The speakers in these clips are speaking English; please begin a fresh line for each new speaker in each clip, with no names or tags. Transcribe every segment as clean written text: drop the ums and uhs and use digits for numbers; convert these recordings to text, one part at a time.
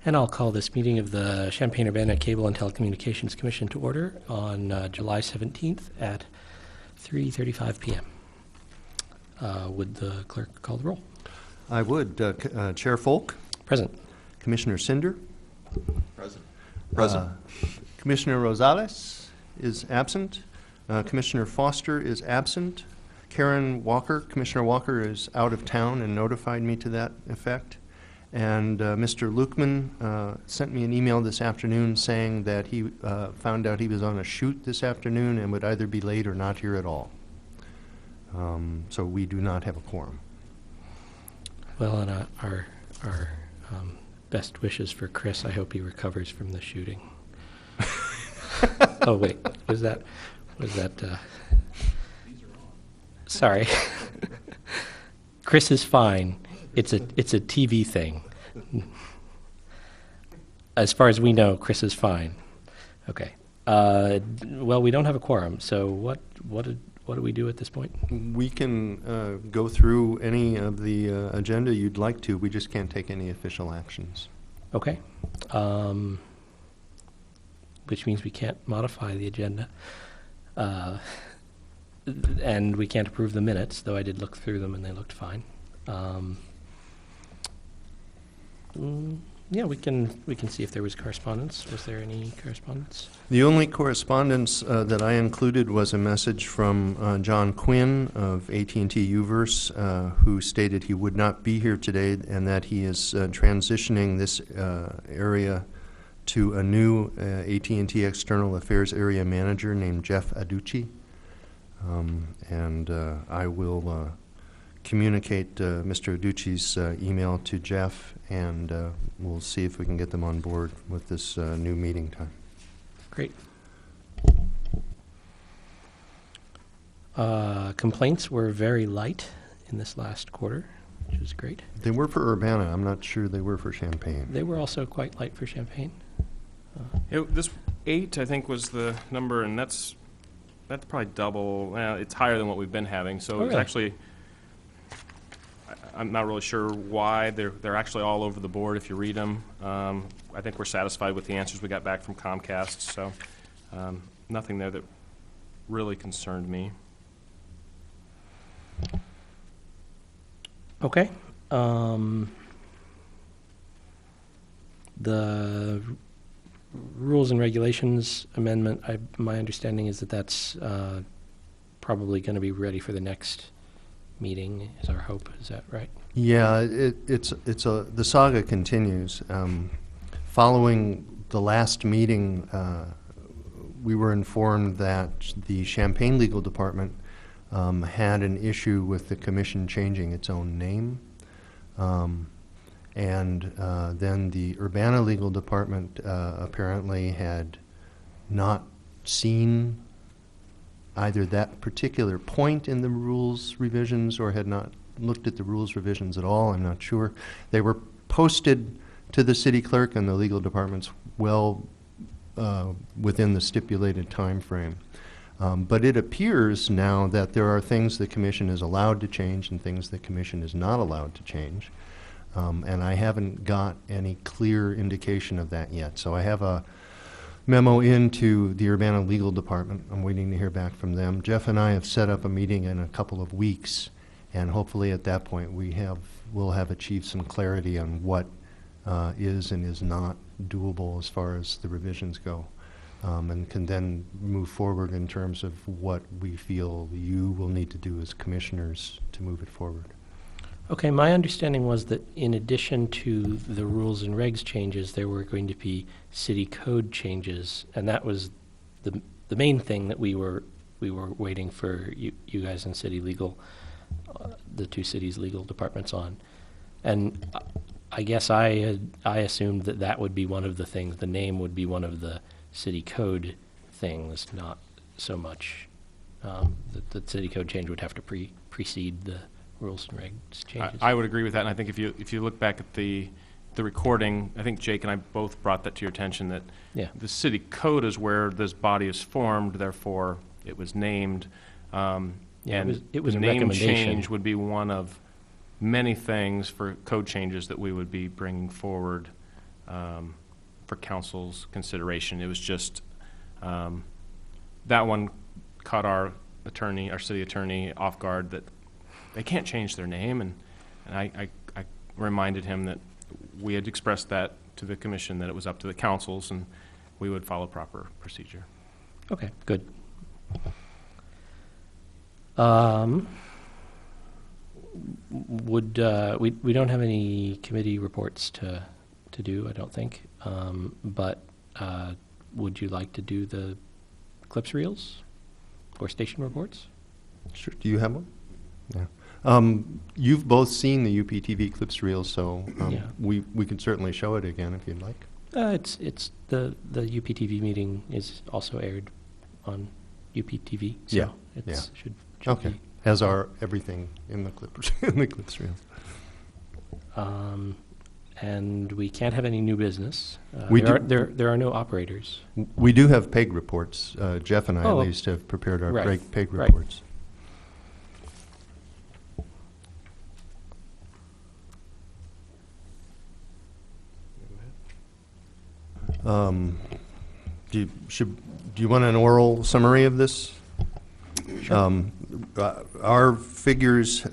And I'll call this meeting of the Champaign-Urbana Cable and Telecommunications Commission to order on July 17th at 3:35 p.m. Would the clerk call the roll?
I would. Chair Folk?
Present.
Commissioner Cinder?
Present.
Commissioner Rosales is absent. Commissioner Foster is absent. Karen Walker, Commissioner Walker is out of town and notified me to that effect. And Mr. Lukeman sent me an email this afternoon saying that he found out he was on a shoot this afternoon and would either be late or not here at all. So we do not have a quorum.
Well, and our best wishes for Chris. I hope he recovers from the shooting. Oh wait, was that? Sorry, Chris is fine. It's a TV thing. As far as we know, Chris is fine. Okay. Well, we don't have a quorum, so what do we do at this point?
We can go through any of the agenda you'd like to. We just can't take any official actions.
Okay. Which means we can't modify the agenda. And we can't approve the minutes, though I did look through them and they looked fine. Yeah, we can see if there was correspondence. Was there any correspondence?
The only correspondence that I included was a message from John Quinn of AT&T Uverse, who stated he would not be here today and that he is transitioning this area to a new AT&T External Affairs Area Manager named Jeff Aducci. And I will communicate Mr. Aducci's email to Jeff, and we'll see if we can get them on board with this new meeting time.
Great. Complaints were very light in this last quarter, which is great.
They were for Urbana. I'm not sure they were for Champaign.
They were also quite light for Champaign.
This 8, I think, was the number, and that's probably double. Well, it's higher than what we've been having. So it's
really?
actually, I'm not really sure why. They're actually all over the board if you read them. I think we're satisfied with the answers we got back from Comcast. So nothing there that really concerned me.
Okay. The Rules and Regulations Amendment, my understanding is that that's probably going to be ready for the next meeting, is our hope. Is that right?
Yeah, the saga continues. Following the last meeting, we were informed that the Champaign Legal Department had an issue with the commission changing its own name. And then the Urbana Legal Department apparently had not seen either that particular point in the rules revisions or had not looked at the rules revisions at all. I'm not sure. They were posted to the city clerk and the legal departments well within the stipulated time frame. But it appears now that there are things the commission is allowed to change and things the commission is not allowed to change. And I haven't got any clear indication of that yet. So I have a memo into the Urbana Legal Department. I'm waiting to hear back from them. Jeff and I have set up a meeting in a couple of weeks, and hopefully at that point we'll have achieved some clarity on what is and is not doable as far as the revisions go, and can then move forward in terms of what we feel you will need to do as commissioners to move it forward.
Okay, my understanding was that in addition to the rules and regs changes, there were going to be city code changes, and that was the main thing that we were waiting for you guys in city legal, the two cities' legal departments on. And I guess I assumed that would be one of the things. The name would be one of the city code things, not so much that the city code change would have to precede the rules and regs changes.
I would agree with that, and I think if you look back at the recording, I think Jake and I both brought that to your attention, that the city code is where this body is formed, therefore it was named. And
it was
the
a
name
recommendation.
change would be one of many things for code changes that we would be bringing forward for council's consideration. It was just that one caught our city attorney off guard, that they can't change their name, and I reminded him that we had expressed that to the commission, that it was up to the councils and we would follow proper procedure.
Okay, good. We don't have any committee reports to do, I don't think. But would you like to do the clips reels or station reports?
Sure. Do you have one? Yeah. You've both seen the UPTV clips reels, so
Yeah.
we can certainly show it again if you'd like.
It's the UPTV meeting is also aired on UPTV, so
Yeah,
it's should
Okay.
be.
As are everything in the clips in the clips reels.
And we can't have any new business.
We
There are no operators.
We do have PEG reports. Jeff and I
Oh,
at least have prepared our
right,
PEG
right.
reports. Do you want an oral summary of this?
Sure.
Our figures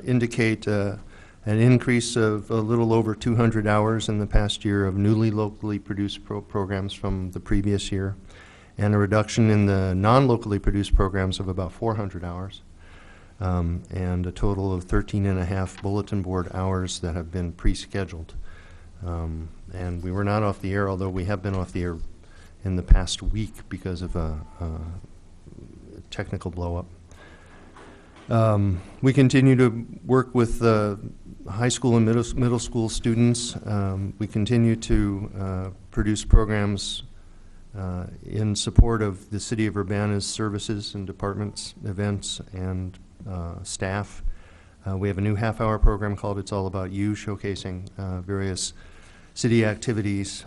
indicate an increase of a little over 200 hours in the past year of newly locally produced programs from the previous year, and a reduction in the non-locally produced programs of about 400 hours, and a total of 13 and a half bulletin board hours that have been pre-scheduled. And we were not off the air, although we have been off the air in the past week because of a technical blow-up. We continue to work with high school and middle school students. We continue to produce programs in support of the City of Urbana's services and departments, events, and staff. We have a new half-hour program called It's All About You, showcasing various city activities,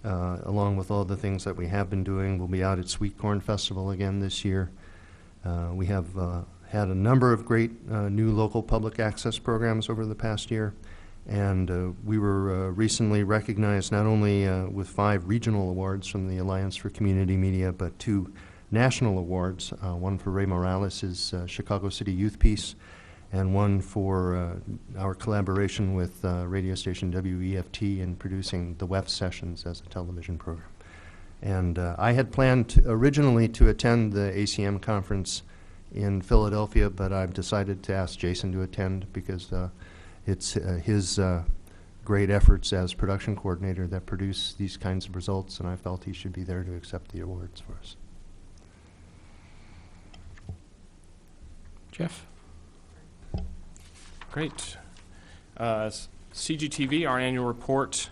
along with all the things that we have been doing. We'll be out at Sweet Corn Festival again this year. We have had a number of great new local public access programs over the past year, and we were recently recognized not only with 5 regional awards from the Alliance for Community Media, but 2 national awards, one for Ray Morales' Chicago City Youth Piece, and one for our collaboration with radio station WEFT in producing the WEF sessions as a television program. And I had planned originally to attend the ACM conference in Philadelphia, but I've decided to ask Jason to attend because it's his great efforts as production coordinator that produce these kinds of results, and I felt he should be there to accept the awards for us.
Jeff?
Great. CGTV, our annual report.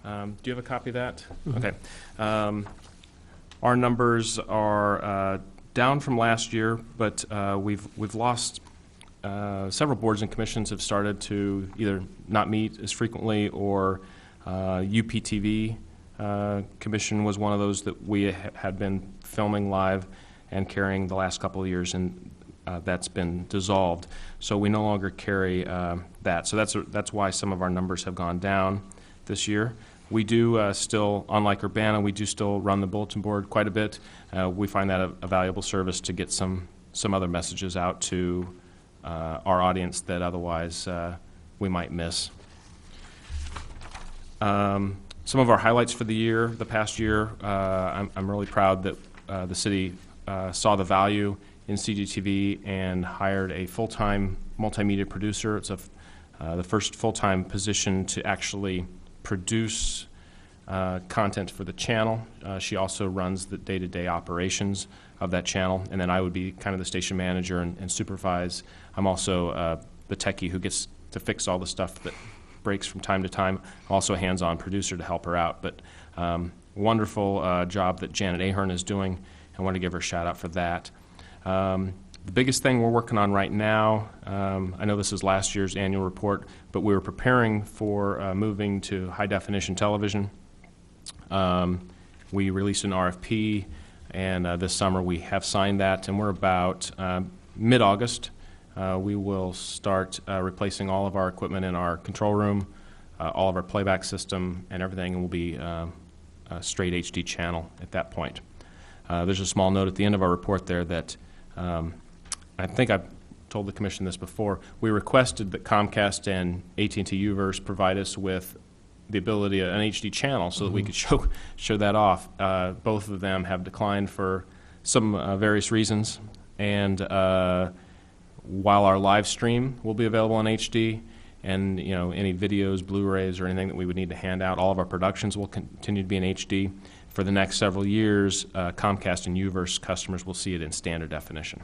Do you have a copy of that?
Mm-hmm.
Okay. Our numbers are down from last year, but we've lost several boards and commissions have started to either not meet as frequently, or UPTV commission was one of those that we had been filming live and carrying the last couple of years, and that's been dissolved. So we no longer carry that. So that's why some of our numbers have gone down this year. We do still, unlike Urbana, we do still run the bulletin board quite a bit. We find that a valuable service to get some other messages out to our audience that otherwise we might miss. Some of our highlights for the past year, I'm really proud that the city saw the value in CGTV and hired a full-time multimedia producer. It's the first full-time position to actually produce content for the channel. She also runs the day-to-day operations of that channel, and then I would be kind of the station manager and supervise. I'm also the techie who gets to fix all the stuff that breaks from time to time. I'm also a hands-on producer to help her out, but wonderful job that Janet Ahern is doing. I want to give her a shout-out for that. The biggest thing we're working on right now, I know this is last year's annual report, but we were preparing for moving to high-definition television. We released an RFP, and this summer we have signed that, and we're about mid-August. We will start replacing all of our equipment in our control room, all of our playback system and everything will be a straight HD channel at that point. There's a small note at the end of our report there that I think I've told the Commission this before. We requested that Comcast and AT&T U-verse provide us with the ability of an HD channel so that we could show that off. Both of them have declined for some various reasons, and while our live stream will be available in HD, and any videos, Blu-rays, or anything that we would need to hand out, all of our productions will continue to be in HD. For the next several years, Comcast and U-verse customers will see it in standard definition.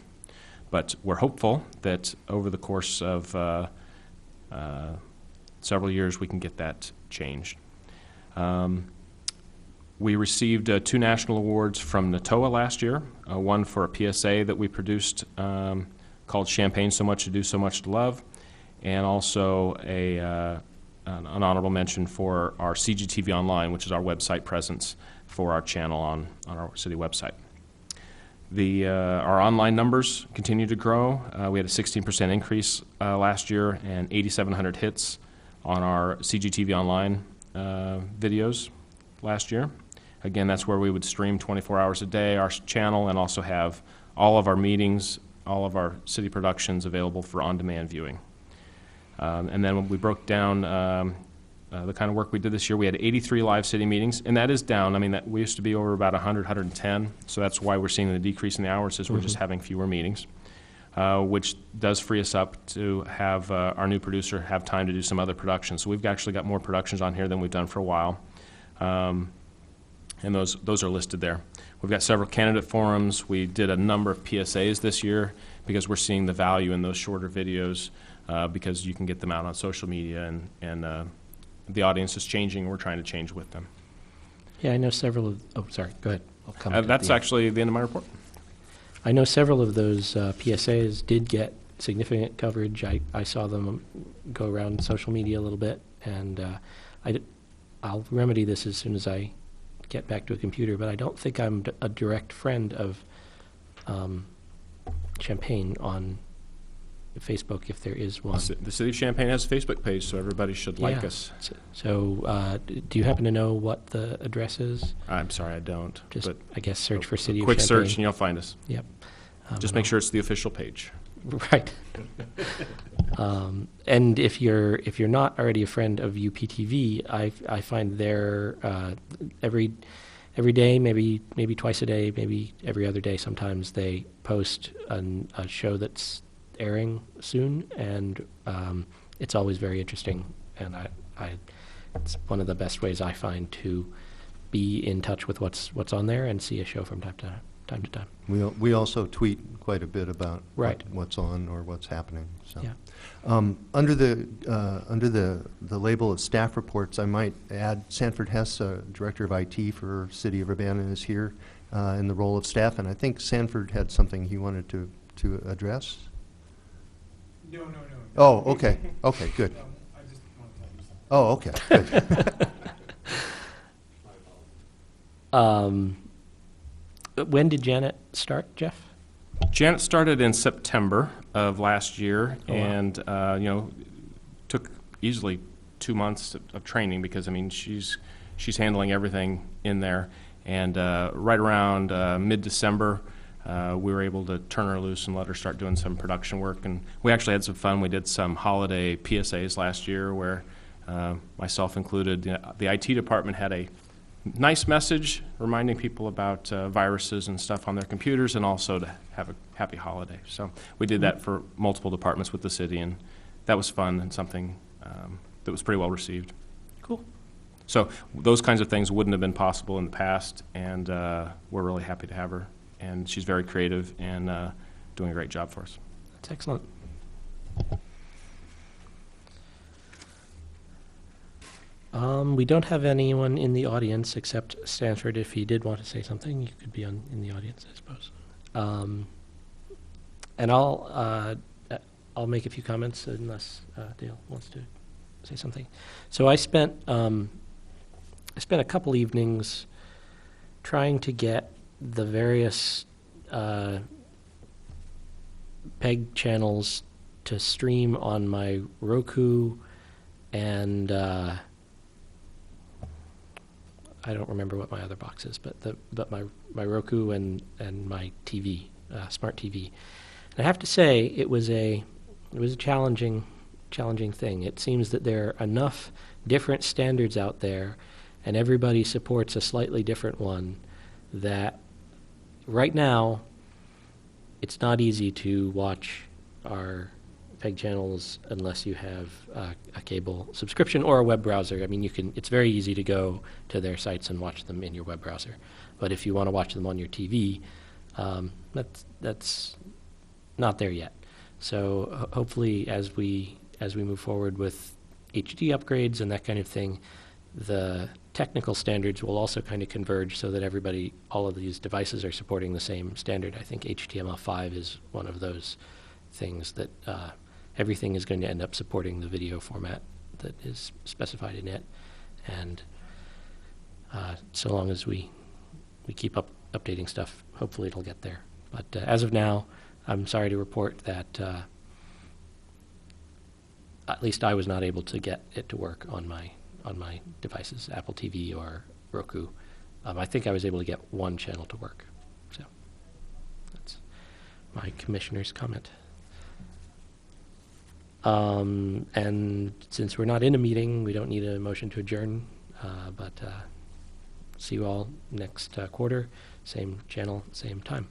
But we're hopeful that over the course of several years we can get that changed. We received 2 national awards from NATOA last year, one for a PSA that we produced called Champagne So Much to Do, So Much to Love, and also an honorable mention for our CGTV Online, which is our website presence for our channel on our city website. Our online numbers continue to grow. We had a 16% increase last year and 8,700 hits on our CGTV Online videos last year. Again, that's where we would stream 24 hours a day, our channel, and also have all of our meetings, all of our city productions available for on-demand viewing. And then when we broke down the kind of work we did this year, we had 83 live city meetings, and that is down. I mean, we used to be over about 100, 110, so that's why we're seeing the decrease in the hours is we're just having fewer meetings, which does free us up to have our new producer have time to do some other productions. So we've actually got more productions on here than we've done for a while, and those are listed there. We've got several candidate forums. We did a number of PSAs this year because we're seeing the value in those shorter videos because you can get them out on social media, and the audience is changing, and we're trying to change with them.
Yeah, I know several of, oh, sorry, go ahead. I'll come to
That's
the end.
actually the end of my report.
I know several of those PSAs did get significant coverage. I saw them go around social media a little bit, and I'll remedy this as soon as I get back to a computer, but I don't think I'm a direct friend of Champaign on Facebook, if there is one.
The City of Champaign has a Facebook page, so everybody should like us.
So do you happen to know what the address is?
I'm sorry, I don't.
Just,
but
I guess, search for City of
quick
Champaign.
search and you'll find us.
Yep.
Just make sure it's the official page.
Right. And if you're not already a friend of UPTV, I find there every day, maybe twice a day, maybe every other day. Sometimes they post a show that's airing soon, and it's always very interesting. And it's one of the best ways I find to be in touch with what's on there and see a show from time to time.
We also tweet quite a bit about
Right.
what's on or what's happening. So,
Yeah.
under the label of staff reports, I might add Sanford Hess, Director of IT for City of Urbana, is here in the role of staff, and I think Sanford had something he wanted to address.
No.
Oh, okay. Okay, good.
I just want to tell you something.
Oh, okay, good.
When did Janet start, Jeff?
Janet started in September of last year,
Oh, wow.
and took easily 2 months of training because she's handling everything in there, and right around mid-December. We were able to turn her loose and let her start doing some production work. And we actually had some fun. We did some holiday PSAs last year where myself included, the IT department had a nice message reminding people about viruses and stuff on their computers, and also to have a happy holiday. So we did that for multiple departments with the city, and that was fun and something that was pretty well received.
Cool.
So those kinds of things wouldn't have been possible in the past, and we're really happy to have her. And she's very creative and doing a great job for us.
That's excellent. We don't have anyone in the audience except Stanford. If he did want to say something, you could be in the audience, I suppose. And I'll make a few comments unless Dale wants to say something. So I spent a couple evenings trying to get the various PEG channels to stream on my Roku and I don't remember what my other box is, but my Roku and my TV, smart TV. And I have to say, it was a challenging thing. It seems that there are enough different standards out there, and everybody supports a slightly different one, that right now it's not easy to watch our PEG channels unless you have a cable subscription or a web browser. I mean, it's very easy to go to their sites and watch them in your web browser. But if you want to watch them on your TV, that's not there yet. So hopefully, as we move forward with HD upgrades and that kind of thing, the technical standards will also kind of converge so that all of these devices are supporting the same standard. I think HTML5 is one of those things that everything is going to end up supporting the video format that is specified in it. And so long as we keep updating stuff, hopefully it'll get there. But as of now, I'm sorry to report that at least I was not able to get it to work on my devices, Apple TV or Roku. I think I was able to get one channel to work. So that's my commissioner's comment. And since we're not in a meeting, we don't need a motion to adjourn. But see you all next quarter, same channel, same time.